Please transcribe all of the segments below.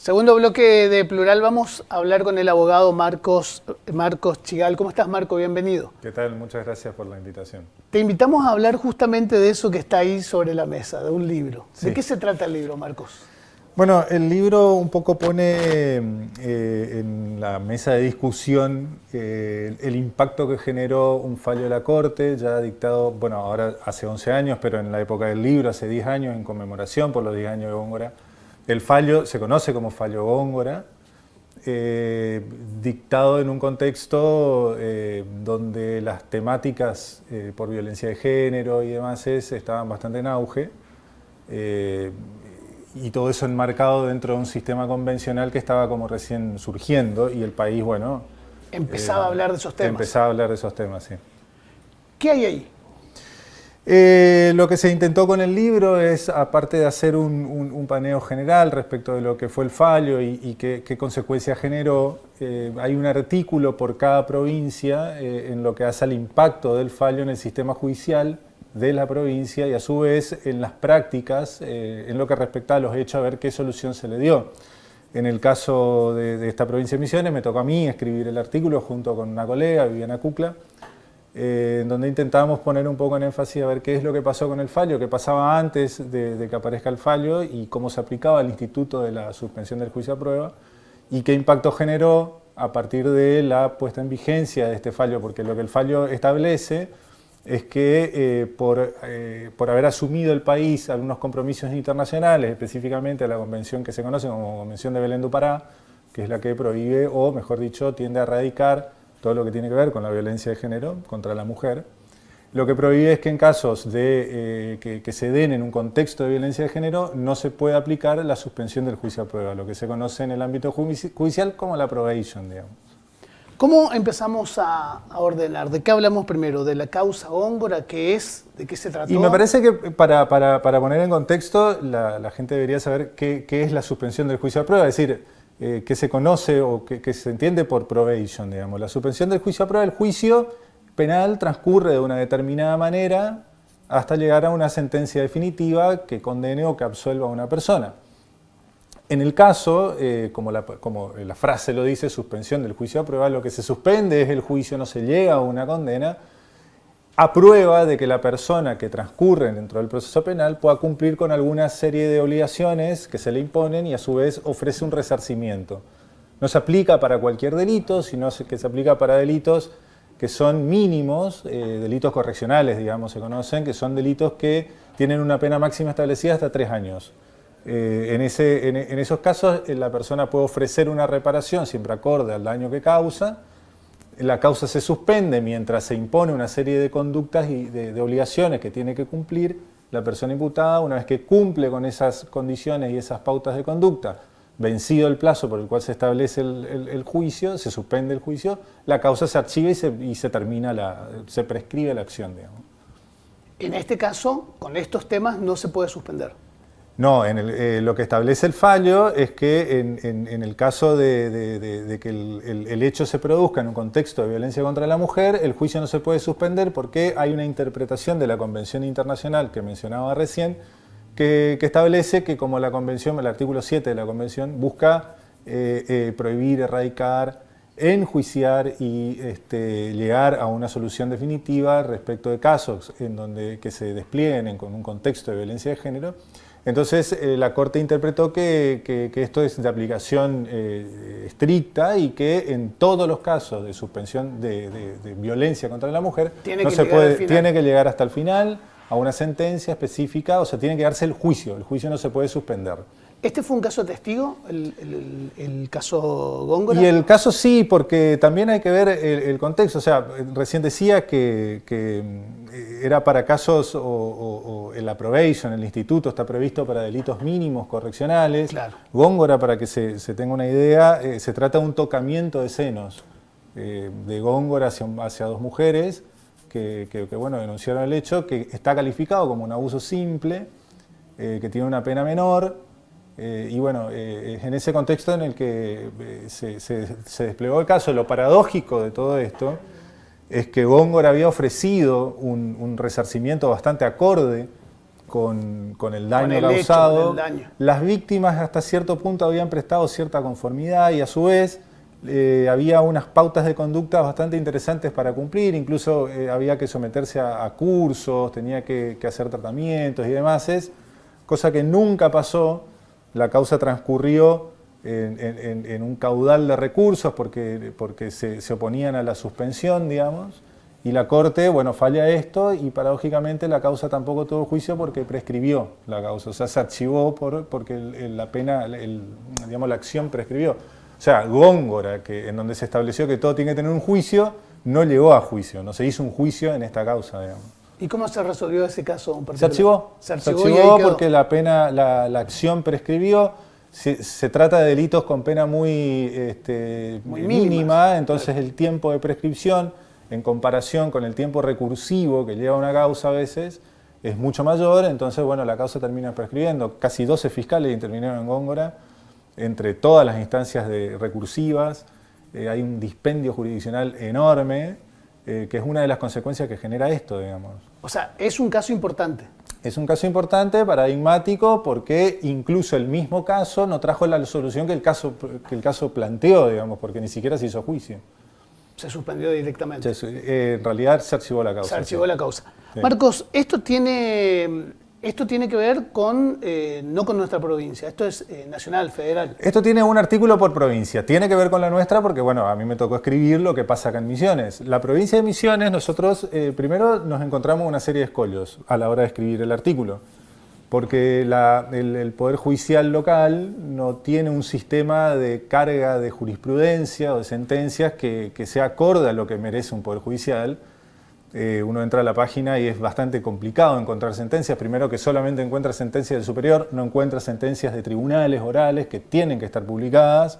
Segundo bloque de Plural, vamos a hablar con el abogado Marcos Chigal. ¿Cómo estás, Marco? Bienvenido. ¿Qué tal? Muchas gracias por la invitación. Te invitamos a hablar justamente de eso que está ahí sobre la mesa, de un libro. Sí. ¿De qué se trata el libro, Marcos? Bueno, el libro un poco pone en la mesa de discusión el impacto que generó un fallo de la Corte, ya dictado, bueno, ahora hace 11 años, pero en la época del libro, hace 10 años, en conmemoración por los 10 años de Góngora. El fallo se conoce como fallo Góngora, dictado en un contexto donde las temáticas por violencia de género y demás estaban bastante en auge. Y todo eso enmarcado dentro de un sistema convencional que estaba como recién surgiendo y el país, bueno... Empezaba a hablar de esos temas. Empezaba a hablar de esos temas, sí. ¿Qué hay ahí? Lo que se intentó con el libro es, aparte de hacer un paneo general respecto de lo que fue el fallo y qué consecuencias generó, hay un artículo por cada provincia en lo que hace al impacto del fallo en el sistema judicial de la provincia y a su vez en las prácticas, en lo que respecta a los hechos, a ver qué solución se le dio. En el caso de esta provincia de Misiones me tocó a mí escribir el artículo junto con una colega, Viviana Cucla, en donde intentábamos poner un poco en énfasis a ver qué es lo que pasó con el fallo, qué pasaba antes de que aparezca el fallo y cómo se aplicaba el instituto de la suspensión del juicio a prueba y qué impacto generó a partir de la puesta en vigencia de este fallo, porque lo que el fallo establece es que por haber asumido el país algunos compromisos internacionales, específicamente la convención que se conoce como Convención de Belén do Pará, que es la que prohíbe, o mejor dicho, tiende a erradicar todo lo que tiene que ver con la violencia de género contra la mujer, lo que prohíbe es que en casos de que se den en un contexto de violencia de género no se puede aplicar la suspensión del juicio a prueba, lo que se conoce en el ámbito judicial como la probation, digamos. ¿Cómo empezamos a ordenar? ¿De qué hablamos primero? ¿De la causa Góngora? ¿Qué es? ¿De qué se trató? Y me parece que para poner en contexto, la gente debería saber qué es la suspensión del juicio a prueba, es decir, qué se conoce o qué se entiende por probation, digamos. La suspensión del juicio a prueba, el juicio penal transcurre de una determinada manera hasta llegar a una sentencia definitiva que condene o que absuelva a una persona. En el caso, como la frase lo dice, suspensión del juicio a prueba, lo que se suspende es el juicio, no se llega a una condena, a prueba de que la persona que transcurre dentro del proceso penal pueda cumplir con alguna serie de obligaciones que se le imponen y a su vez ofrece un resarcimiento. No se aplica para cualquier delito, sino que se aplica para delitos que son mínimos, delitos correccionales, digamos, se conocen, que son delitos que tienen una pena máxima establecida hasta 3 años. En esos casos la persona puede ofrecer una reparación siempre acorde al daño que causa. La causa se suspende mientras se impone una serie de conductas y de obligaciones que tiene que cumplir la persona imputada. Una vez que cumple con esas condiciones y esas pautas de conducta, vencido el plazo por el cual se establece el juicio, se suspende el juicio, la causa se archiva y se termina, se prescribe la acción, digamos. En este caso, con estos temas no se puede suspender. No, lo que establece el fallo es que en el caso de que el hecho se produzca en un contexto de violencia contra la mujer, el juicio no se puede suspender porque hay una interpretación de la Convención Internacional que mencionaba recién, que establece que como la Convención, el artículo 7 de la Convención, busca prohibir, erradicar, enjuiciar y llegar a una solución definitiva respecto de casos que se desplieguen con un contexto de violencia de género. Entonces la Corte interpretó que esto es de aplicación estricta y que en todos los casos de suspensión de violencia contra la mujer tiene que llegar hasta el final, a una sentencia específica, o sea, tiene que darse el juicio no se puede suspender. ¿Este fue un caso testigo, el caso Góngora? Y el caso sí, porque también hay que ver el contexto. O sea, recién decía que era para casos, o la probation, el instituto está previsto para delitos mínimos correccionales. Claro. Góngora, para que se tenga una idea, se trata de un tocamiento de senos de Góngora hacia 2 mujeres que bueno, denunciaron el hecho, que está calificado como un abuso simple, que tiene una pena menor. Y bueno, en ese contexto en el que se desplegó el caso, lo paradójico de todo esto es que Góngora había ofrecido un resarcimiento bastante acorde con el daño el hecho causado. del daño. Las víctimas hasta cierto punto habían prestado cierta conformidad y a su vez había unas pautas de conducta bastante interesantes para cumplir, incluso había que someterse a cursos, tenía que hacer tratamientos y demás, cosa que nunca pasó. La causa transcurrió en un caudal de recursos porque se oponían a la suspensión, digamos, y la Corte, bueno, falla esto y paradójicamente la causa tampoco tuvo juicio porque prescribió la causa, o sea, se archivó porque la pena, digamos, la acción prescribió. O sea, Góngora, en donde se estableció que todo tiene que tener un juicio, no llegó a juicio, no se hizo un juicio en esta causa, digamos. ¿Y cómo se resolvió ese caso en particular? Se archivó. Se Se archivó archivó porque la pena, la acción prescribió. Se trata de delitos con pena muy mínima, entonces el tiempo de prescripción, en comparación con el tiempo recursivo que lleva una causa a veces, es mucho mayor, entonces bueno, la causa termina prescribiendo. Casi 12 fiscales intervinieron en Góngora, entre todas las instancias recursivas, hay un dispendio jurisdiccional enorme, que es una de las consecuencias que genera esto, digamos. O sea, es un caso importante. Es un caso importante, paradigmático, porque incluso el mismo caso no trajo la solución que el caso planteó, digamos, porque ni siquiera se hizo juicio. Se suspendió directamente. En realidad se archivó la causa. Se archivó la causa. Sí. Marcos, esto tiene que ver con, no con nuestra provincia, esto es nacional, federal. Esto tiene un artículo por provincia, tiene que ver con la nuestra porque, bueno, a mí me tocó escribir lo que pasa acá en Misiones. La provincia de Misiones, nosotros primero nos encontramos una serie de escollos a la hora de escribir el artículo, porque el Poder Judicial local no tiene un sistema de carga de jurisprudencia o de sentencias que sea acorde a lo que merece un Poder Judicial. Uno entra a la página y es bastante complicado encontrar sentencias. Primero que solamente encuentra sentencias del superior, no encuentra sentencias de tribunales orales que tienen que estar publicadas.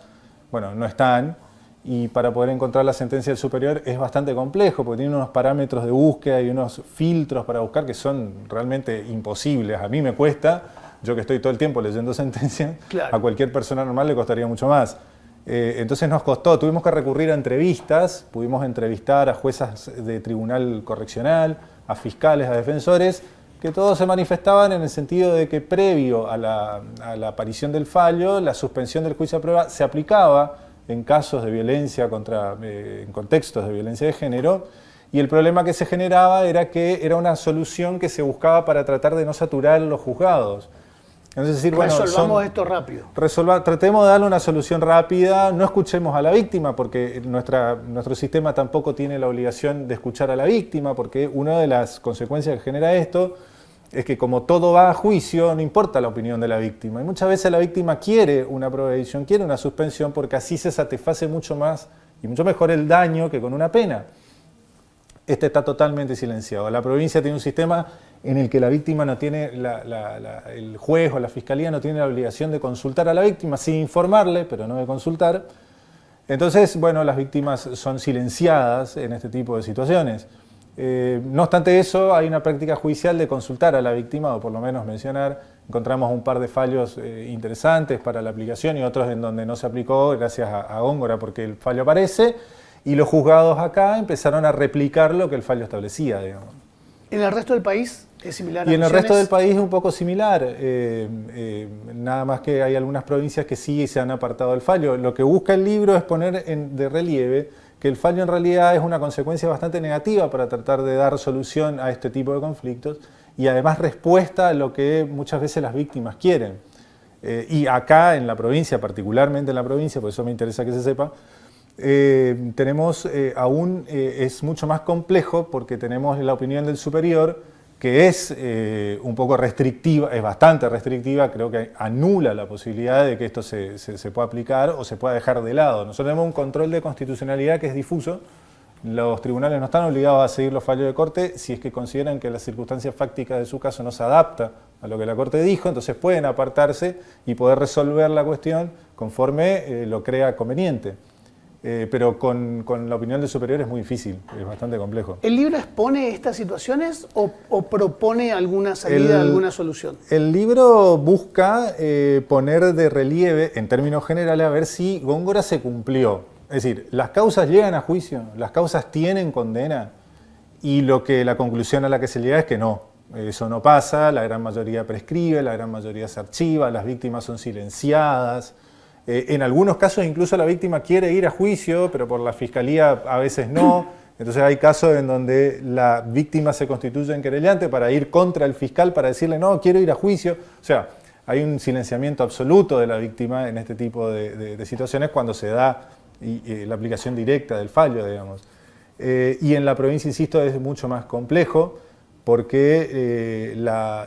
Bueno, no están. Y para poder encontrar la sentencia del superior es bastante complejo porque tiene unos parámetros de búsqueda y unos filtros para buscar que son realmente imposibles. A mí me cuesta, yo que estoy todo el tiempo leyendo sentencias, claro. A cualquier persona normal le costaría mucho más. Entonces nos costó, tuvimos que recurrir a entrevistas, pudimos entrevistar a juezas de tribunal correccional, a fiscales, a defensores, que todos se manifestaban en el sentido de que previo a la aparición del fallo, la suspensión del juicio a prueba se aplicaba en casos de violencia en contextos de violencia de género, y el problema que se generaba era que era una solución que se buscaba para tratar de no saturar los juzgados. Entonces, decir, bueno, resolvamos esto rápido. Tratemos de darle una solución rápida, no escuchemos a la víctima, porque nuestro sistema tampoco tiene la obligación de escuchar a la víctima, porque una de las consecuencias que genera esto es que como todo va a juicio, no importa la opinión de la víctima. Y muchas veces la víctima quiere una probation, quiere una suspensión, porque así se satisface mucho más y mucho mejor el daño que con una pena. Este está totalmente silenciado. La provincia tiene un sistema en el que la víctima no tiene, el juez o la fiscalía no tiene la obligación de consultar a la víctima, sí informarle, pero no de consultar. Entonces, bueno, las víctimas son silenciadas en este tipo de situaciones. No obstante eso, hay una práctica judicial de consultar a la víctima, o por lo menos mencionar. Encontramos un par de fallos interesantes para la aplicación y otros en donde no se aplicó gracias a Góngora porque el fallo aparece y los juzgados acá empezaron a replicar lo que el fallo establecía, digamos. ¿En el resto del país es similar a Y en el Misiones? resto del país es un poco similar, nada más que hay algunas provincias que sí se han apartado del fallo. Lo que busca el libro es poner de relieve que el fallo en realidad es una consecuencia bastante negativa para tratar de dar solución a este tipo de conflictos y además respuesta a lo que muchas veces las víctimas quieren. Y acá en la provincia, particularmente en la provincia, por eso me interesa que se sepa, tenemos es mucho más complejo porque tenemos la opinión del superior que es un poco restrictiva, es bastante restrictiva, creo que anula la posibilidad de que esto se pueda aplicar o se pueda dejar de lado. Nosotros tenemos un control de constitucionalidad que es difuso, los tribunales no están obligados a seguir los fallos de corte si es que consideran que las circunstancias fácticas de su caso no se adapta a lo que la corte dijo, entonces pueden apartarse y poder resolver la cuestión conforme lo crea conveniente. Pero con la opinión del superior es muy difícil, es bastante complejo. ¿El libro expone estas situaciones o propone alguna salida, alguna solución? El libro busca poner de relieve, en términos generales, a ver si Góngora se cumplió. Es decir, las causas llegan a juicio, las causas tienen condena y la conclusión a la que se llega es que no, Eso no pasa, la gran mayoría prescribe, la gran mayoría se archiva, las víctimas son silenciadas. En algunos casos incluso la víctima quiere ir a juicio, pero por la fiscalía a veces no. Entonces hay casos en donde la víctima se constituye en querellante para ir contra el fiscal para decirle no, quiero ir a juicio. O sea, hay un silenciamiento absoluto de la víctima en este tipo de situaciones cuando se da la aplicación directa del fallo, digamos. Y en la provincia, insisto, es mucho más complejo porque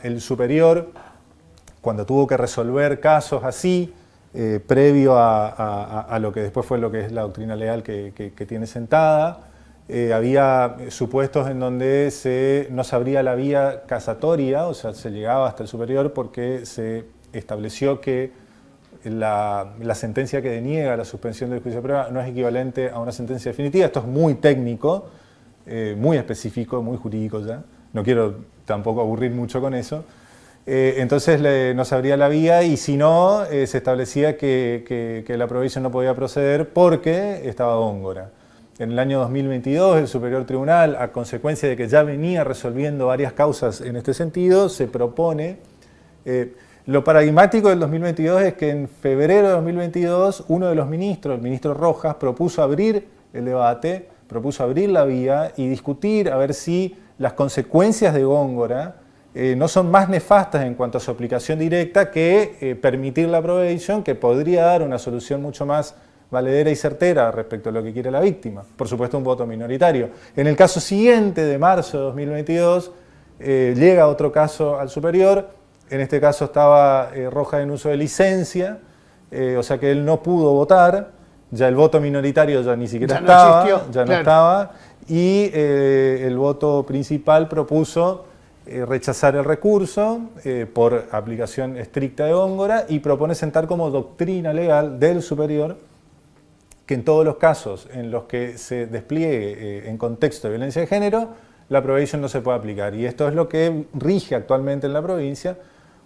el superior, cuando tuvo que resolver casos así, previo a lo que después fue lo que es la doctrina legal que tiene sentada, había supuestos en donde no se abría la vía casatoria, o sea, se llegaba hasta el superior porque se estableció que la sentencia que deniega la suspensión del juicio de prueba no es equivalente a una sentencia definitiva. Esto es muy técnico, muy específico, muy jurídico ya. No quiero tampoco aburrir mucho con eso. Entonces no se abría la vía y si no, se establecía que la probation no podía proceder porque estaba Góngora. En el año 2022, el Superior Tribunal, a consecuencia de que ya venía resolviendo varias causas en este sentido, se propone... lo paradigmático del 2022 es que en febrero de 2022, uno de los ministros, el ministro Rojas, propuso abrir el debate, propuso abrir la vía y discutir a ver si las consecuencias de Góngora no son más nefastas en cuanto a su aplicación directa que permitir la probation, que podría dar una solución mucho más valedera y certera respecto a lo que quiere la víctima. Por supuesto, un voto minoritario. En el caso siguiente, de marzo de 2022, llega otro caso al superior. En este caso estaba Rojas en uso de licencia, o sea que él no pudo votar. Ya el voto minoritario ya ni siquiera estaba, ya no estaba. Y el voto principal propuso rechazar el recurso por aplicación estricta de Góngora y propone sentar como doctrina legal del superior que en todos los casos en los que se despliegue en contexto de violencia de género, la probation no se puede aplicar. Y esto es lo que rige actualmente en la provincia,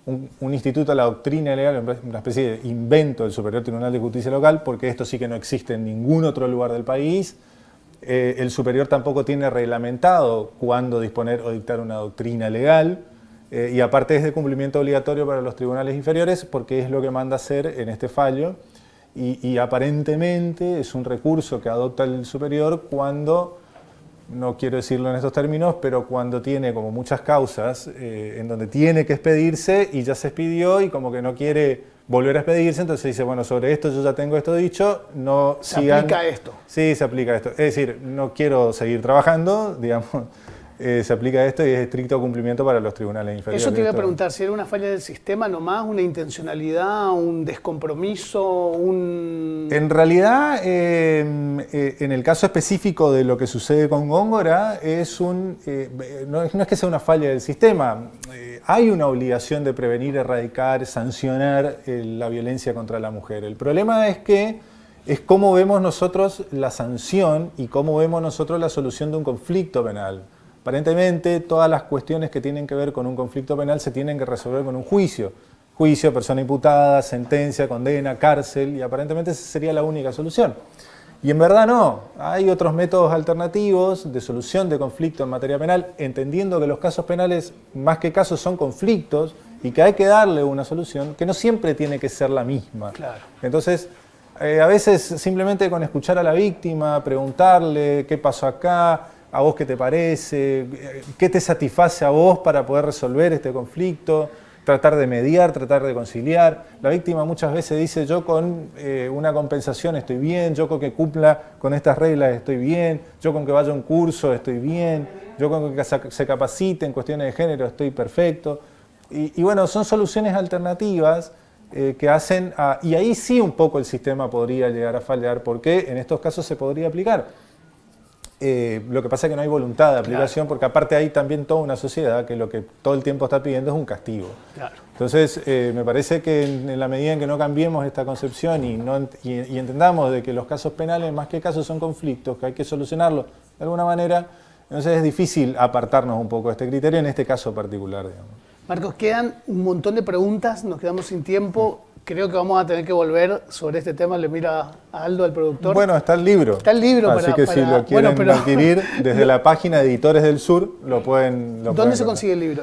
un instituto de la doctrina legal, una especie de invento del Superior Tribunal de Justicia Local, porque esto sí que no existe en ningún otro lugar del país. El superior tampoco tiene reglamentado cuándo disponer o dictar una doctrina legal, y aparte es de cumplimiento obligatorio para los tribunales inferiores, porque es lo que manda hacer en este fallo. Y aparentemente es un recurso que adopta el superior cuando, no quiero decirlo en estos términos, pero cuando tiene como muchas causas en donde tiene que expedirse y ya se expidió y como que no quiere volver a expedirse, entonces dice, bueno, sobre esto yo ya tengo esto dicho, no sigan... ¿Se aplica esto? Sí, se aplica esto. Es decir, no quiero seguir trabajando, digamos, se aplica esto y es estricto cumplimiento para los tribunales inferiores. Eso te iba a preguntar, si era una falla del sistema nomás, una intencionalidad, un descompromiso, En realidad, en el caso específico de lo que sucede con Góngora, no es que sea una falla del sistema. Hay una obligación de prevenir, erradicar, sancionar la violencia contra la mujer. El problema es que es cómo vemos nosotros la sanción y cómo vemos nosotros la solución de un conflicto penal. Aparentemente, todas las cuestiones que tienen que ver con un conflicto penal se tienen que resolver con un juicio. Juicio, persona imputada, sentencia, condena, cárcel, y aparentemente esa sería la única solución. Y en verdad no, hay otros métodos alternativos de solución de conflicto en materia penal, entendiendo que los casos penales, más que casos, son conflictos y que hay que darle una solución que no siempre tiene que ser la misma. Claro. Entonces, a veces simplemente con escuchar a la víctima, preguntarle qué pasó acá, ¿a vos qué te parece? ¿Qué te satisface a vos para poder resolver este conflicto? Tratar de mediar, tratar de conciliar. La víctima muchas veces dice, yo con una compensación estoy bien, yo con que cumpla con estas reglas estoy bien, yo con que vaya a un curso estoy bien, yo con que se capacite en cuestiones de género estoy perfecto. Y bueno, son soluciones alternativas que hacen, y ahí sí un poco el sistema podría llegar a fallar, porque en estos casos se podría aplicar. Lo que pasa es que no hay voluntad de aplicación, claro, porque aparte hay también toda una sociedad que lo que todo el tiempo está pidiendo es un castigo. Claro. Entonces, me parece que en la medida en que no cambiemos esta concepción y entendamos de que los casos penales, más que casos, son conflictos, que hay que solucionarlos de alguna manera, entonces es difícil apartarnos un poco de este criterio en este caso particular, digamos. Marcos, quedan un montón de preguntas, nos quedamos sin tiempo. creo que vamos a tener que volver sobre este tema. Le mira a Aldo, al productor. Bueno, está el libro. Está el libro Así que si lo quieren adquirir desde la página de Editores del Sur, lo pueden. ¿Dónde se consigue el libro?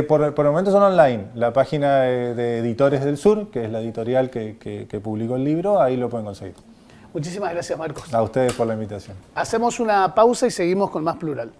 Por el momento son online. La página de Editores del Sur, que es la editorial que publicó el libro, ahí lo pueden conseguir. Muchísimas gracias, Marcos. A ustedes por la invitación. Hacemos una pausa y seguimos con más Plural.